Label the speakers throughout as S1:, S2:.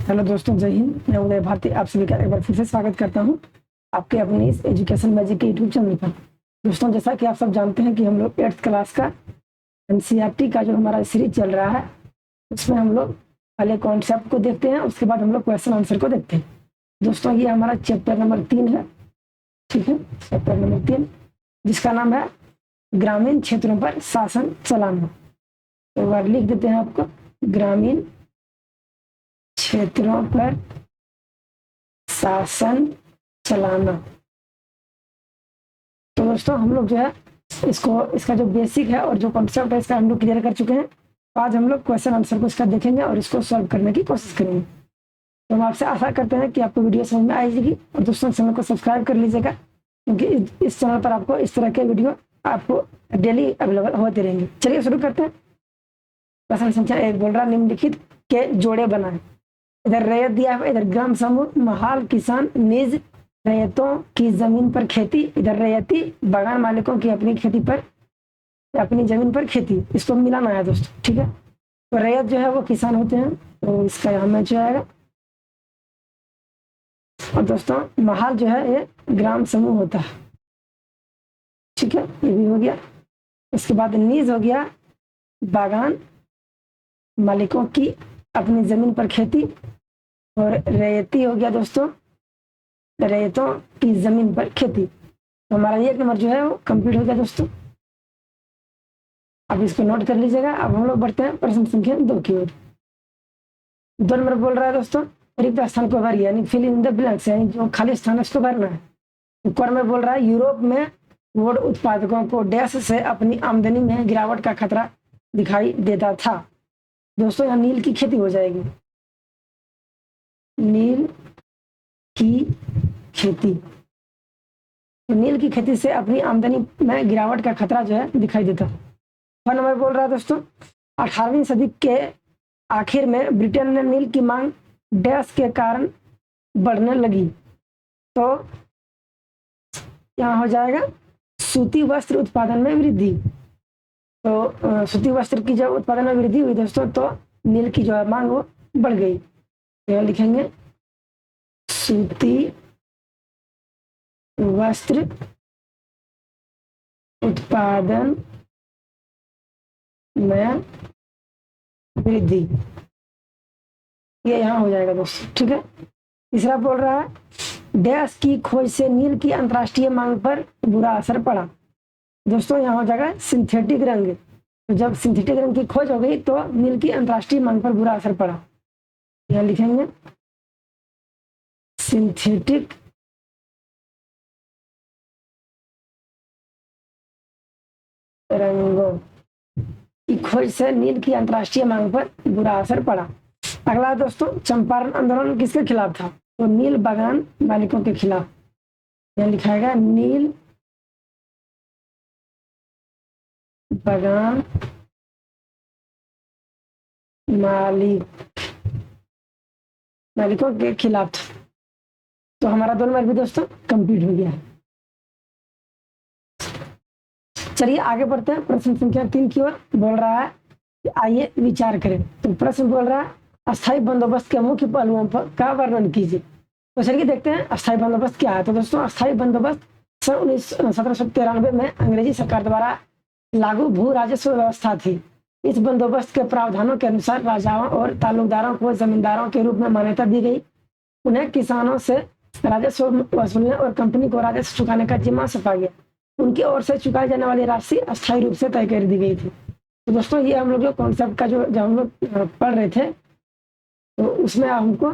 S1: Hello दोस्तों, जय हिंद। मैं उदय भारती आप सभी का एक बार फिर से स्वागत करता हूं आपके अपने इस एजुकेशन मैजिक के यूट्यूब चैनल पर। दोस्तों, जैसा कि आप सब जानते हैं कि हम लोग 8th क्लास का एनसीईआरटी का जो हमारा सीरीज चल रहा है, उसमें हम लोग पहले कॉन्सेप्ट को देखते हैं, उसके बाद हम लोग क्वेश्चन आंसर को देखते हैं। दोस्तों, ये हमारा चैप्टर नंबर 3 है। ठीक है, चैप्टर नंबर 3 जिसका नाम है ग्रामीण क्षेत्रों पर शासन चलाना। तो एक बार लिख देते हैं आपको, ग्रामीण क्षेत्रों पर शासन चलाना। तो दोस्तों, हम लोग जो है इसका जो बेसिक है और जो कॉन्सेप्ट है इसका हम लोग क्लियर कर चुके हैं। तो आज हम लोग क्वेश्चन आंसर को इसका देखेंगे और इसको सॉल्व करने की कोशिश करेंगे। तो हम आपसे आशा करते हैं कि आपको वीडियो समझ में आएगी और दोस्तों चैनल को सब्सक्राइब कर लीजिएगा, क्योंकि इस चैनल पर आपको इस तरह के वीडियो आपको डेली अवेलेबल होते रहेंगे। चलिए शुरू करते हैं। प्रश्न संख्या 1 बोल रहा है निम्नलिखित के जोड़े बनाए। इधर रैयत दिया है, इधर ग्राम समूह, महाल, किसान, निज रैयतों की जमीन पर खेती, इधर रैयती बागान मालिकों की अपनी खेती पर अपनी जमीन पर खेती। इसको मिलाना है दोस्तों। ठीक है, तो रैयत जो है वो किसान होते हैं, तो इसका यहाँ मैच आएगा। और दोस्तों, महाल जो है ये ग्राम समूह होता है। ठीक है, ये भी हो गया। उसके बाद निज हो गया बागान मालिकों की अपनी जमीन पर खेती, और रैयती हो गया दोस्तों रैयतों की जमीन पर खेती। तो हमारा ये नंबर जो है वो कंप्लीट हो गया दोस्तों। अब इसको नोट कर लीजिएगा। अब हम लोग बढ़ते हैं प्रश्न संख्या 2 की ओर। 2 नंबर बोल रहा है दोस्तों रिक्त स्थान को भरिए, यानी फिल इन द ब्लैंक्स, यानी जो खाली स्थान है उसको भरना है। ऊपर में बोल रहा है यूरोप में वुड उत्पादकों को डैश से अपनी आमदनी में गिरावट का खतरा दिखाई देता था। दोस्तों, यहाँ नील की खेती हो जाएगी, नील की खेती। तो नील की खेती से अपनी आमदनी में गिरावट का खतरा जो है दिखाई देता। 4 नंबर बोल रहा है दोस्तों 18वीं सदी के आखिर में ब्रिटेन ने नील की मांग डैश के कारण बढ़ने लगी। तो यहाँ हो जाएगा सूती वस्त्र उत्पादन में वृद्धि। तो सूती वस्त्र की जब उत्पादन में वृद्धि हुई दोस्तों, तो नील की जो है मांग वो बढ़ गई। तो यहाँ लिखेंगे सूती वस्त्र उत्पादन में वृद्धि, ये यहाँ हो जाएगा दोस्तों। ठीक है, तीसरा बोल रहा है डैश की खोज से नील की अंतर्राष्ट्रीय मांग पर बुरा असर पड़ा। दोस्तों, यहाँ हो जाएगा सिंथेटिक रंग। तो जब सिंथेटिक रंग की खोज हो गई तो नील की अंतर्राष्ट्रीय मांग पर बुरा असर पड़ा। यहाँ लिखेंगे सिंथेटिक रंगों की खोज से नील की अंतर्राष्ट्रीय मांग पर बुरा असर पड़ा। अगला दोस्तों चंपारण आंदोलन किसके खिलाफ था? तो नील बागान मालिकों के खिलाफ। यहाँ लिखाएगा नील बागान मालिकों के खिलाफ था। तो हमारा 2 नंबर भी दोस्तों कंप्लीट हो गया है। चलिए आगे बढ़ते हैं प्रश्न संख्या 3 की ओर। बोल रहा है आइए विचार करें। तो प्रश्न बोल रहा है अस्थायी बंदोबस्त के मुख्य पहलुओं का वर्णन कीजिए। तो चलिए देखते हैं अस्थायी बंदोबस्त क्या है। तो दोस्तों, अस्थायी बंदोबस्त सन 1793 में अंग्रेजी सरकार द्वारा लागू भू राजस्व व्यवस्था थी। इस बंदोबस्त के प्रावधानों के अनुसार राजाओं और तालुकदारों को जमींदारों के रूप में मान्यता दी गई। उन्हें किसानों से राजस्व वसूलने और कंपनी को राजस्व चुकाने का जिम्मा सौंपा गया। उनकी ओर से चुकाई जाने वाली राशि अस्थायी रूप से तय कर दी गई थी। तो दोस्तों, ये हम लोग जो कॉन्सेप्ट का जब हम लोग पढ़ रहे थे, तो उसमें हमको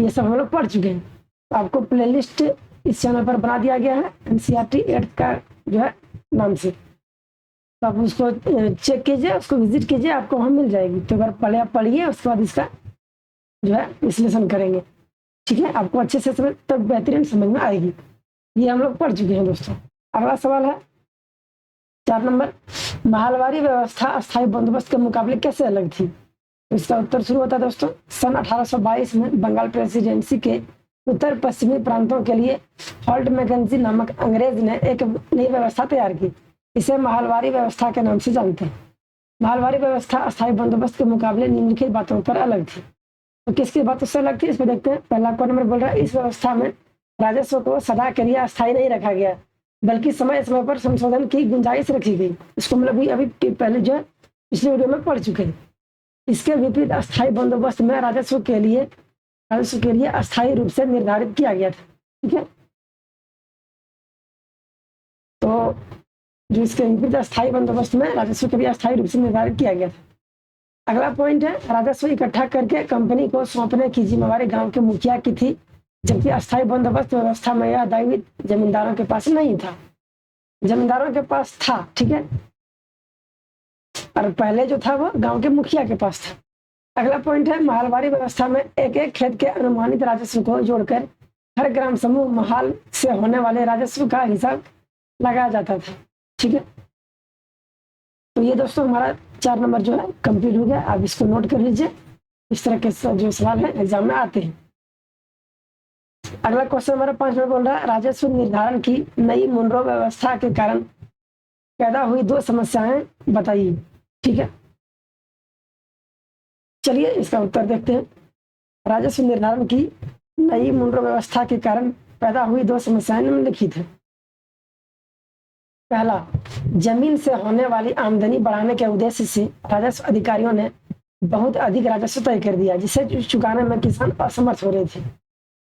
S1: ये सब हम लोग पढ़ चुके हैं। तो आपको प्लेलिस्ट इस चैनल पर बना दिया गया है एनसीईआरटी 8th का जो है नाम से। तो आप उसको चेक कीजिए, उसको विजिट कीजिए, आपको वहाँ मिल जाएगी। तो अगर पहले आप पढ़िए, उसके बाद इसका जो है विश्लेषण करेंगे। ठीक है, आपको अच्छे से समझ तब बेहतरीन समझ में आएगी। ये हम लोग पढ़ चुके हैं दोस्तों। अगला सवाल है 4 नंबर महलवारी व्यवस्था अस्थायी बंदोबस्त के मुकाबले कैसे अलग थी? तो इसका उत्तर शुरू होता है दोस्तों सन 1822 में बंगाल प्रेसिडेंसी के उत्तर पश्चिमी प्रांतों के लिए हॉल्ट मैकेंजी नामक अंग्रेज ने एक नई व्यवस्था तैयार की। इसे महलवारी व्यवस्था के नाम से जानते हैं। महलवारी व्यवस्था अस्थायी बंदोबस्त के मुकाबले निम्नलिखित बातों पर अलग थी। तो किसकी बात उससे लगती है, इसको देखते हैं। पहला क्वेश्चन नंबर बोल रहा है, इस व्यवस्था में राजस्व को सदा के लिए अस्थायी नहीं रखा गया, बल्कि समय समय पर संशोधन की गुंजाइश रखी गई। इसको मतलब अभी पहले जो है पिछले वीडियो में पढ़ चुके हैं। इसके विपरीत अस्थायी बंदोबस्त में राजस्व के लिए अस्थायी रूप से निर्धारित किया गया था। ठीक है, तो जो इसके विपरीत अस्थायी बंदोबस्त में राजस्व के लिए अस्थायी रूप से निर्धारित किया गया था। अगला पॉइंट है, राजस्व इकट्ठा करके कंपनी को सौंपने की जिम्मेवारी गांव के मुखिया की थी, जबकि अस्थायी बंदोबस्त व्यवस्था में यह दायित्व जमींदारों के पास नहीं था, जमींदारों के पास था। ठीक है, और पहले जो था वो गांव के मुखिया के पास था। अगला पॉइंट है, महलवारी व्यवस्था में एक एक खेत के अनुमानित राजस्व को जोड़कर हर ग्राम समूह महल से होने वाले राजस्व का हिसाब लगाया जाता था। ठीक है, तो ये दोस्तों हमारा 4 नंबर जो है कंप्लीट हो गया। आप इसको नोट कर लीजिए, इस तरह के जो सवाल है एग्जाम में आते हैं। अगला क्वेश्चन हमारा 5 नंबर बोल रहा है, राजस्व निर्धारण की नई मुनरो व्यवस्था के कारण पैदा हुई 2 समस्याएं बताइए। ठीक है, चलिए इसका उत्तर देखते हैं। राजस्व निर्धारण की नई मुनरो व्यवस्था के कारण पैदा हुई 2 समस्याएं निम्नलिखित है। पहला, जमीन से होने वाली आमदनी बढ़ाने के उद्देश्य से राजस्व अधिकारियों ने बहुत अधिक राजस्व तय कर दिया, जिसे चुकाने में किसान असमर्थ हो रहे थे।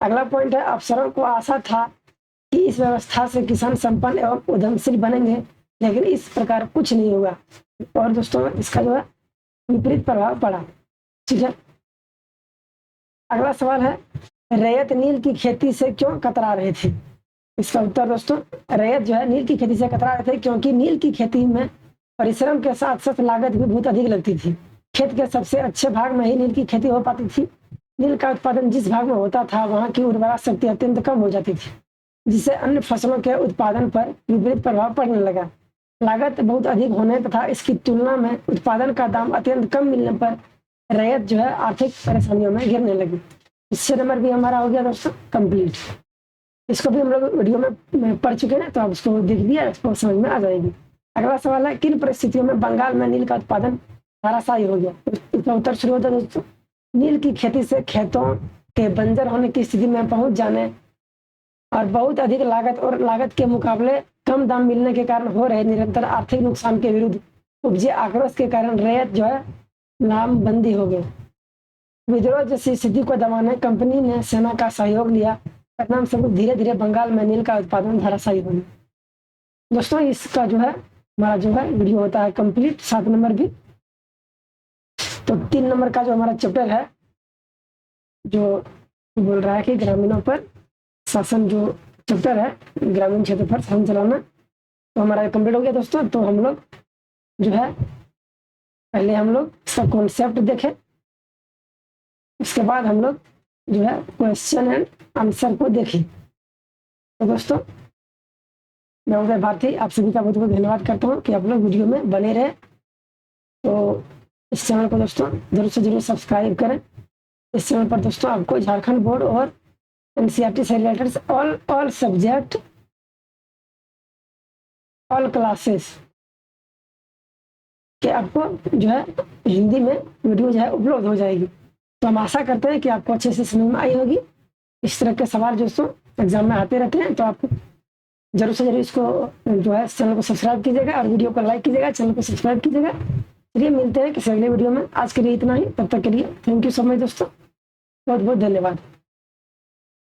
S1: अगला पॉइंट है, अफसरों को आशा था कि इस व्यवस्था से किसान संपन्न एवं उद्यमशील बनेंगे, लेकिन इस प्रकार कुछ नहीं हुआ और दोस्तों इसका जो है विपरीत प्रभाव पड़ा। ठीक है, अगला सवाल है, रैयत नील की खेती से क्यों कतरा रहे थे। इसका उत्तर दोस्तों, रैयत जो है नील की खेती से कतरा रहे थे क्योंकि नील की खेती में परिश्रम के साथ साथ लागत भी बहुत अधिक लगती थी। खेत के सबसे अच्छे भाग में ही नील की खेती हो पाती थी। नील का उत्पादन जिस भाग में होता था वहां की उर्वरा शक्ति अत्यंत कम हो जाती थी, जिससे अन्य फसलों के उत्पादन पर विपरीत प्रभाव पड़ने लगा। लागत बहुत अधिक होने तथा इसकी तुलना में उत्पादन का दाम अत्यंत कम मिलने पर रैयत जो है आर्थिक परेशानियों में गिरने लगी। इससे नंबर भी हमारा हो गया दोस्तों कंप्लीट। इसको भी हम लोग वीडियो में पढ़ चुके हैं, तो आप उसको देख लिया, इसको समझ में आ जाएगी। अगला सवाल है, किन परिस्थितियों में बंगाल में नील का उत्पादन धराशायी हो गया। इसका उत्तर शुरू होता है दोस्तों, नील की खेती से खेतों के बंजर होने की स्थिति में पहुंच जाने और बहुत अधिक लागत के मुकाबले कम दाम मिलने के कारण हो रहे निरंतर आर्थिक नुकसान के विरुद्ध उपजे आक्रोश के कारण रैयत जो है लामबंदी हो गई। विद्रोह जैसी स्थिति को दबाने कंपनी ने सेना का सहयोग लिया। परिणाम स्वरूप धीरे धीरे बंगाल में नील का उत्पादन धराशायी हो गया। दोस्तों इसका जो है हमारा जो है वीडियो होता है कंप्लीट, 7 नंबर भी। तो 3 नंबर का जो हमारा चैप्टर है जो बोल रहा है कि ग्रामीणों पर शासन, जो चैप्टर है ग्रामीण क्षेत्र पर शासन चलाना, तो हमारा कंप्लीट हो गया दोस्तों। तो हम लोग जो है पहले हम लोग इसका कॉन्सेप्ट देखें, उसके बाद हम लोग जो है क्वेश्चन एंड आंसर को देखें। तो दोस्तों मैं उदय भारती आप सभी का बहुत बहुत धन्यवाद करता हूँ कि आप लोग वीडियो में बने रहे। तो इस चैनल को दोस्तों जरूर से जरूर सब्सक्राइब करें। इस चैनल पर दोस्तों आपको झारखंड बोर्ड और एनसीईआरटी से related all subject, all classes के आपको जो है हिंदी में वीडियो जो है उपलब्ध हो जाएगी। तो हम आशा करते हैं कि आपको अच्छे से समझ में आई होगी। इस तरह के सवाल दोस्तों एग्जाम में आते रहते हैं, तो आप जरूर से जरूर इसको जो है चैनल को सब्सक्राइब कीजिएगा और वीडियो को लाइक कीजिएगा, चैनल को सब्सक्राइब कीजिएगा। चलिए मिलते हैं किसी अगले वीडियो में। आज के लिए इतना ही, तब तक के लिए थैंक यू सो मच दोस्तों, बहुत बहुत धन्यवाद।